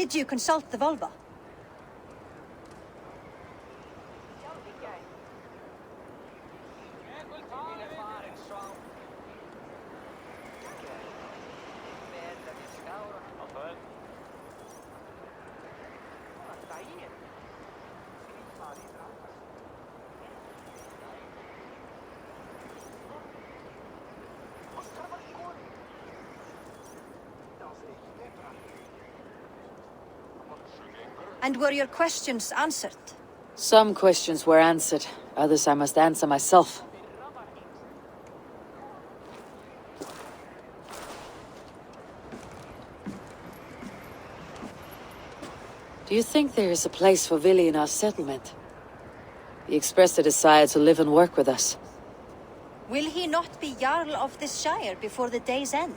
Did you consult the vulva? And were your questions answered? Some questions were answered. Others I must answer myself. Do you think there is a place for Vili in our settlement? He expressed a desire to live and work with us. Will he not be Jarl of this shire before the day's end?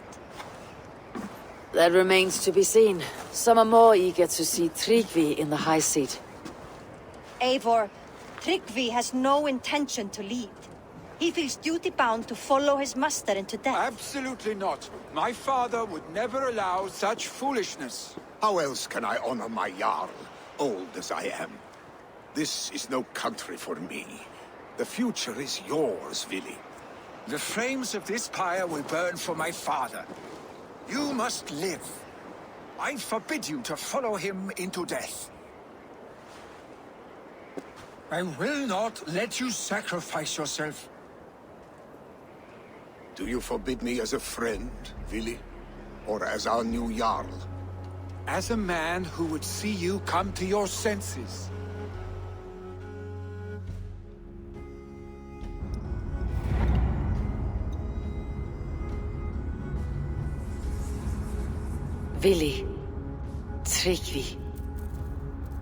That remains to be seen. Some are more eager to see Tryggvi in the high seat. Eivor, Tryggvi has no intention to lead. He feels duty-bound to follow his master into death. Absolutely not. My father would never allow such foolishness. How else can I honor my Jarl, old as I am? This is no country for me. The future is yours, Vili. The flames of this pyre will burn for my father. You must live. I forbid you to follow him into death. I will not let you sacrifice yourself. Do you forbid me as a friend, Vili? Or as our new Jarl? As a man who would see you come to your senses. Vili, Tryggvi.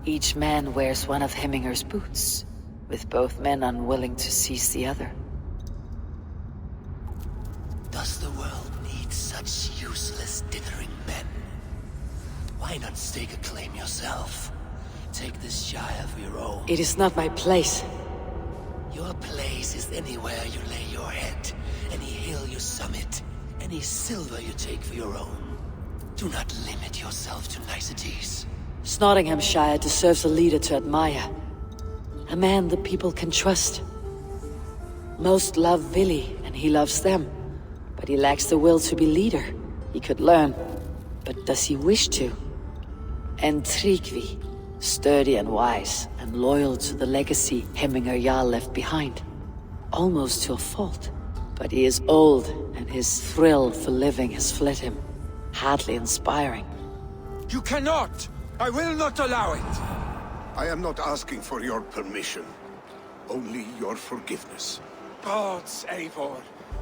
Each man wears one of Hemminger's boots, with both men unwilling to seize the other. Does the world need such useless dithering men? Why not stake a claim yourself? Take this shire for your own. It is not my place. Your place is anywhere you lay your head, any hill you summit, any silver you take for your own. Do not limit yourself to niceties. Nottinghamshire deserves a leader to admire. A man the people can trust. Most love Vili, and he loves them. But he lacks the will to be leader. He could learn, but does he wish to? And Tryggvi, sturdy and wise, and loyal to the legacy Hemminger Jarl left behind. Almost to a fault. But he is old, and his thrill for living has fled him. Hardly inspiring. You cannot! I will not allow it! I am not asking for your permission. Only your forgiveness. Gods, Eivor,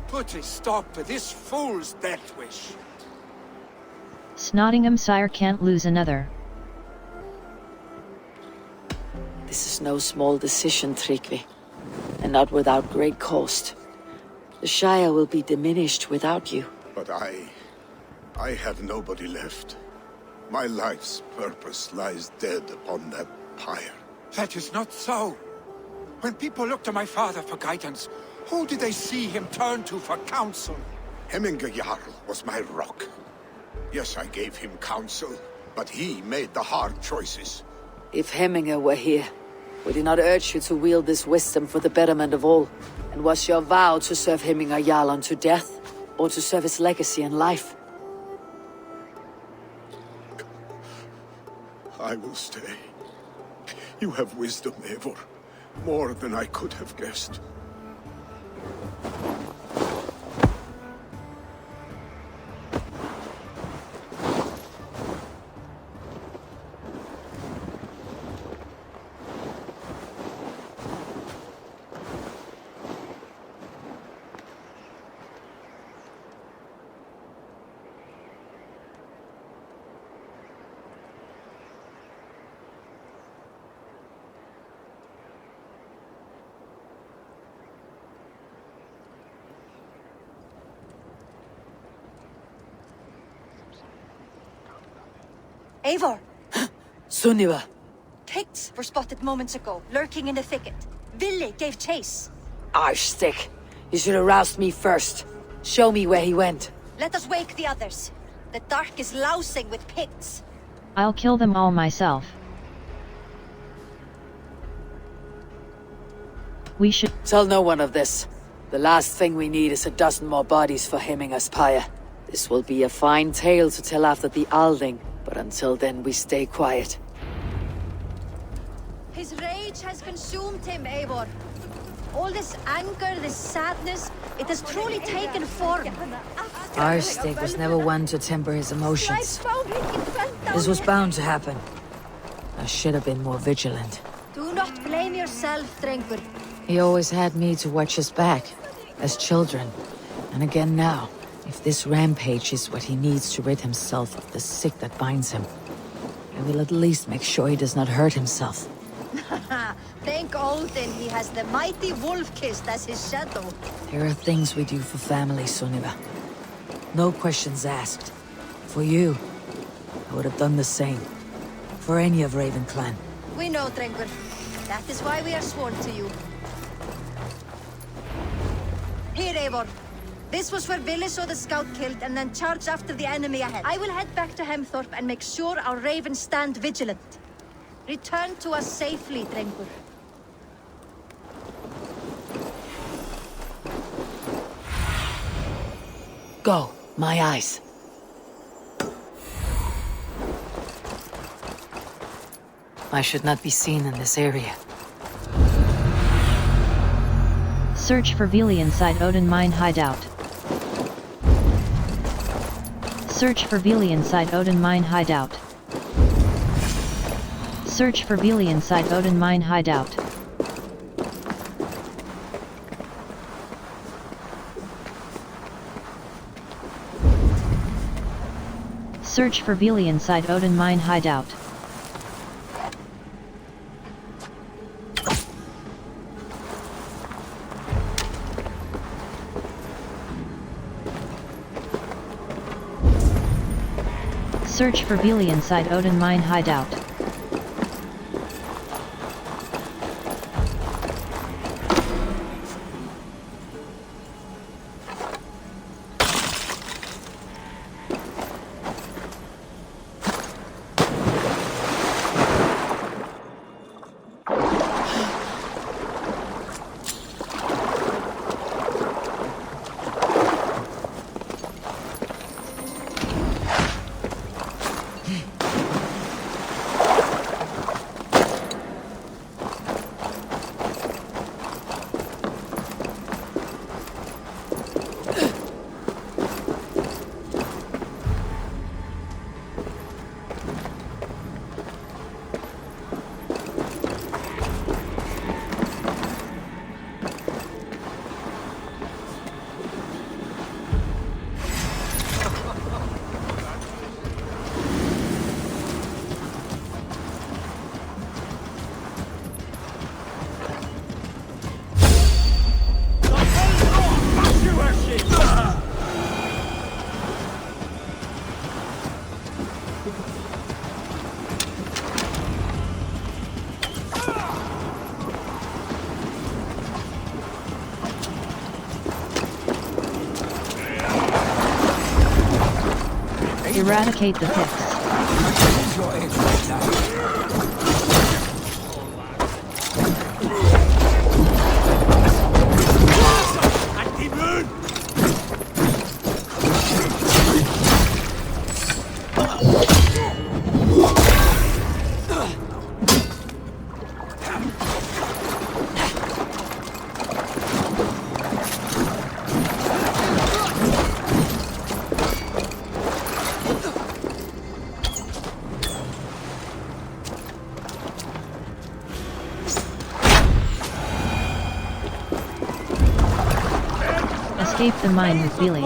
put a stop to this fool's death wish. Nottinghamshire can't lose another. This is no small decision, Tryggvi. And not without great cost. The Shire will be diminished without you. But I have nobody left. My life's purpose lies dead upon that pyre. That is not so. When people look to my father for guidance, who did they see him turn to for counsel? Hemminger Jarl was my rock. Yes, I gave him counsel, but he made the hard choices. If Hemminger were here, would he not urge you to wield this wisdom for the betterment of all? And was your vow to serve Hemminger Jarl unto death, or to serve his legacy in life? I will stay. You have wisdom, Eivor. More than I could have guessed. Eivor! Sunniva! Picts were spotted moments ago, lurking in the thicket. Vili gave chase. Arshstick! You should have roused me first. Show me where he went. Let us wake the others. The dark is lousing with Picts. I'll kill them all myself. We should— Tell no one of this. The last thing we need is a dozen more bodies for hemming us, Pyre. This will be a fine tale to tell after the Alding, but until then we stay quiet. His rage has consumed him, Eivor. All this anger, this sadness, it has truly taken form. Arstig was never one to temper his emotions. This was bound to happen. I should have been more vigilant. Do not blame yourself, Drengur. He always had me to watch his back, as children. And again now, if this rampage is what he needs to rid himself of the sick that binds him, I will at least make sure he does not hurt himself. Thank Odin he has the mighty Wolf-Kissed as his shadow. There are things we do for family, Sunniva. No questions asked. For you, I would have done the same. For any of Raven clan. We know, Drengur. That is why we are sworn to you. Here, Eivor. This was where Vili saw the scout killed and then charged after the enemy ahead. I will head back to Hemthorpe and make sure our ravens stand vigilant. Return to us safely, Drengur. Go, my eyes. I should not be seen in this area. search for Vili inside Odin Mine hideout. Search for Vili inside Odin Mine hideout. Search for Vili inside Odin Mine hideout. Search for Vili inside Odin Mine hideout. Search for Vili inside Odin Mine hideout. Eradicate the pits. Escape the mine with Vili.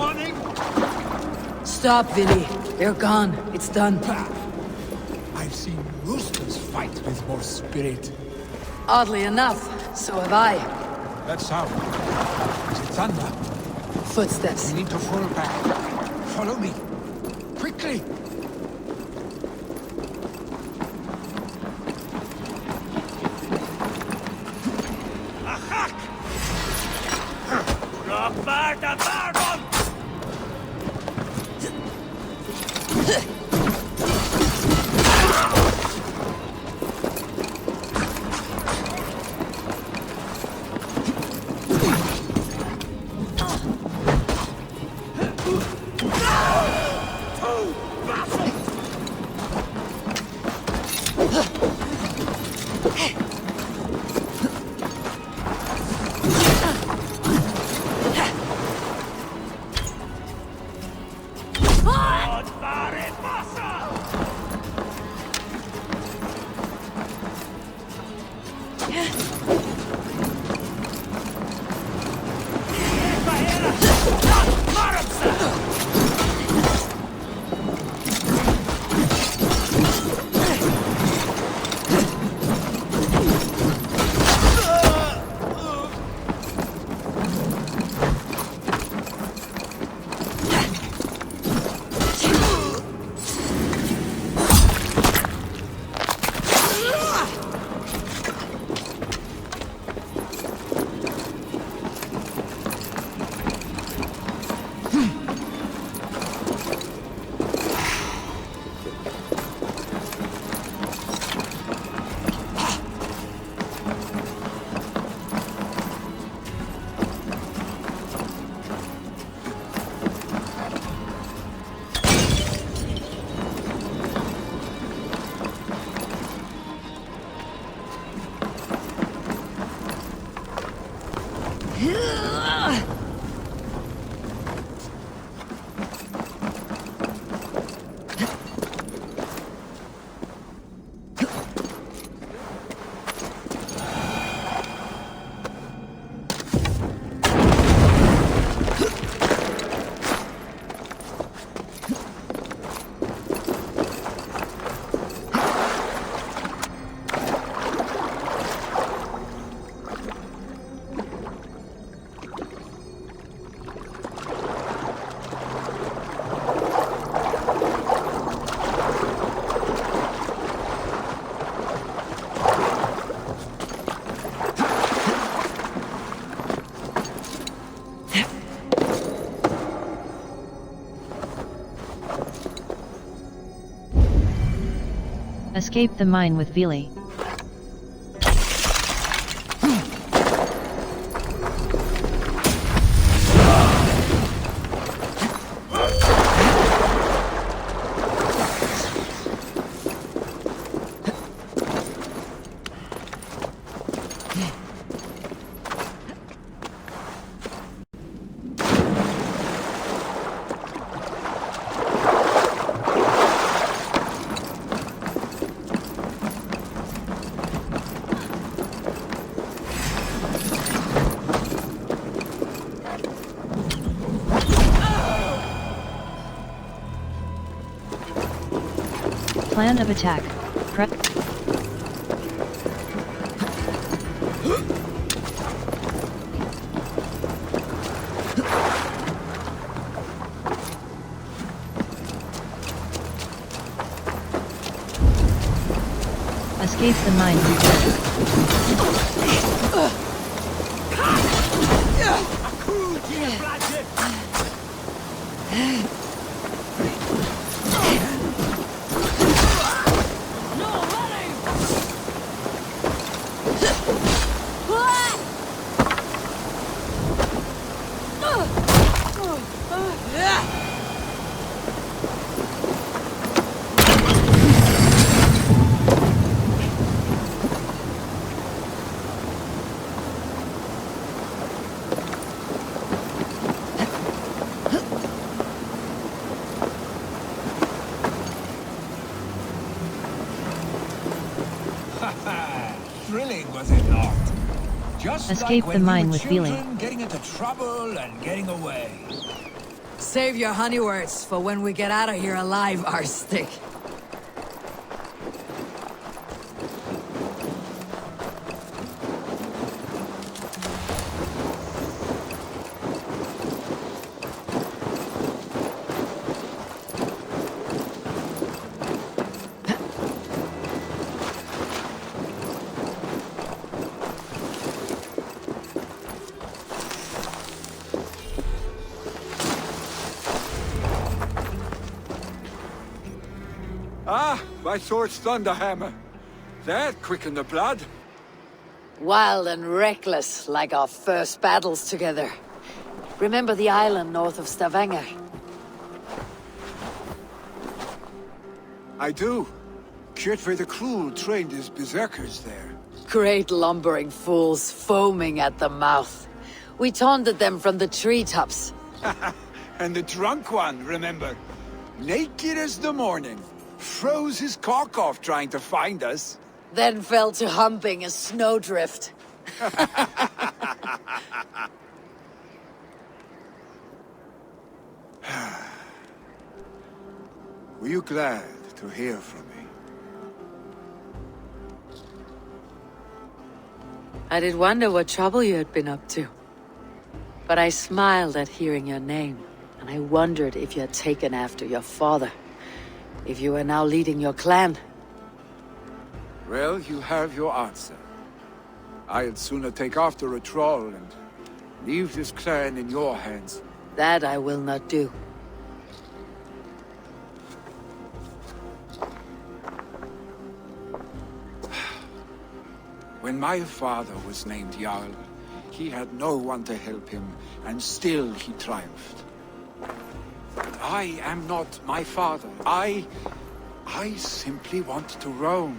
Stop, Vili. They're gone. It's done. I've seen roosters fight with more spirit. Oddly enough, so have I. That sound. Is it thunder? Footsteps. We need to fall back. Follow me. Quickly! Escape the mine with Vili. Plan of attack. Escape the mine. Thrilling, was it not? Just Escape like the when mine we were with Vili. children, getting into trouble and getting away. Save your honey words for when we get out of here alive, Arstick. Ah, my sword's thunderhammer. That quickened the blood. Wild and reckless, like our first battles together. Remember the island north of Stavanger? I do. Kjotve the Cruel trained his berserkers there. Great lumbering fools, foaming at the mouth. We taunted them from the treetops. And the drunk one, remember? naked as the morning. Froze his cock off trying to find us. Then fell to humping a snowdrift. Were you glad to hear from me? I did wonder what trouble you had been up to. But I smiled at hearing your name, and I wondered if you had taken after your father. If you were now leading your clan. Well, you have your answer. I'd sooner take after a troll and leave this clan in your hands. That I will not do. When my father was named Jarl, he had no one to help him, and still he triumphed. But I am not my father. I simply want to roam.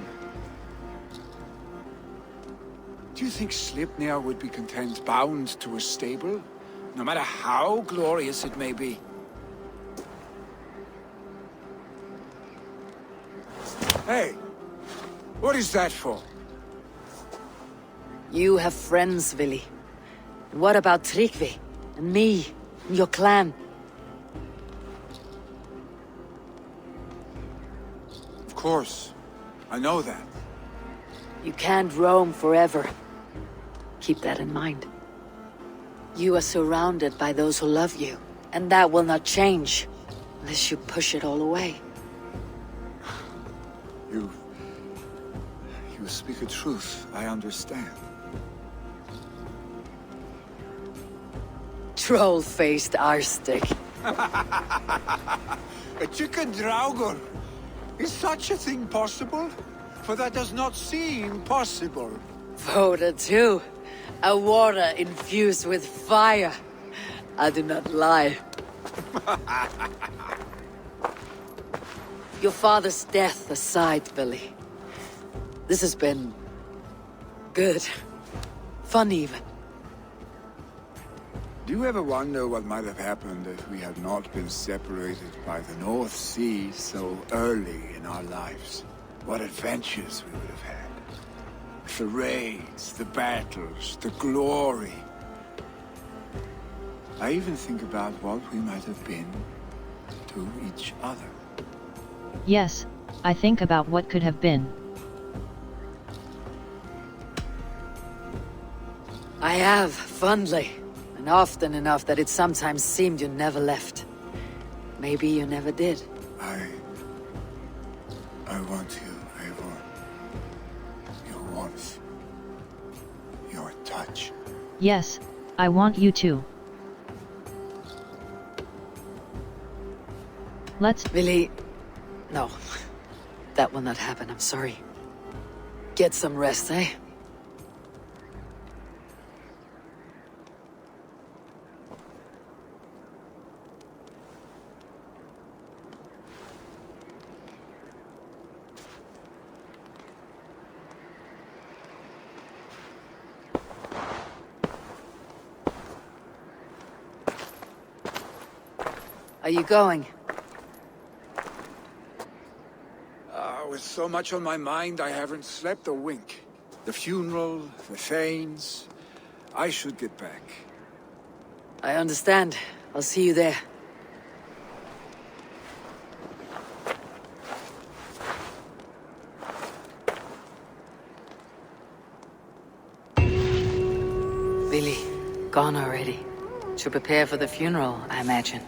Do you think Sleipnir would be content bound to a stable? No matter how glorious it may be? Hey! What is that for? You have friends, Vili. And what about Tryggvi? And me? And your clan? Of course. I know that. You can't roam forever. Keep that in mind. You are surrounded by those who love you, and that will not change unless you push it all away. You speak a truth, I understand. Troll-faced arstick. A chicken draugur! Is such a thing possible? For that does not seem possible. Voda too. A water infused with fire. I do not lie. Your father's death aside, Billy. This has been... good. Fun even. Do you ever wonder what might have happened if we had not been separated by the North Sea so early in our lives? What adventures we would have had. The raids, the battles, the glory. I even think about what we might have been to each other. Yes, I think about what could have been. I have, fondly. And often enough that it sometimes seemed you never left. Maybe you never did. I want you, Eivor. Your warmth. Your touch. Yes, I want you to. Let's... Billy... No. That will not happen, I'm sorry. Get some rest, eh? Are you going? With so much on my mind, I haven't slept a wink. The funeral, the Thanes... I should get back. I understand. I'll see you there. Billy, gone already. To prepare for the funeral, I imagine.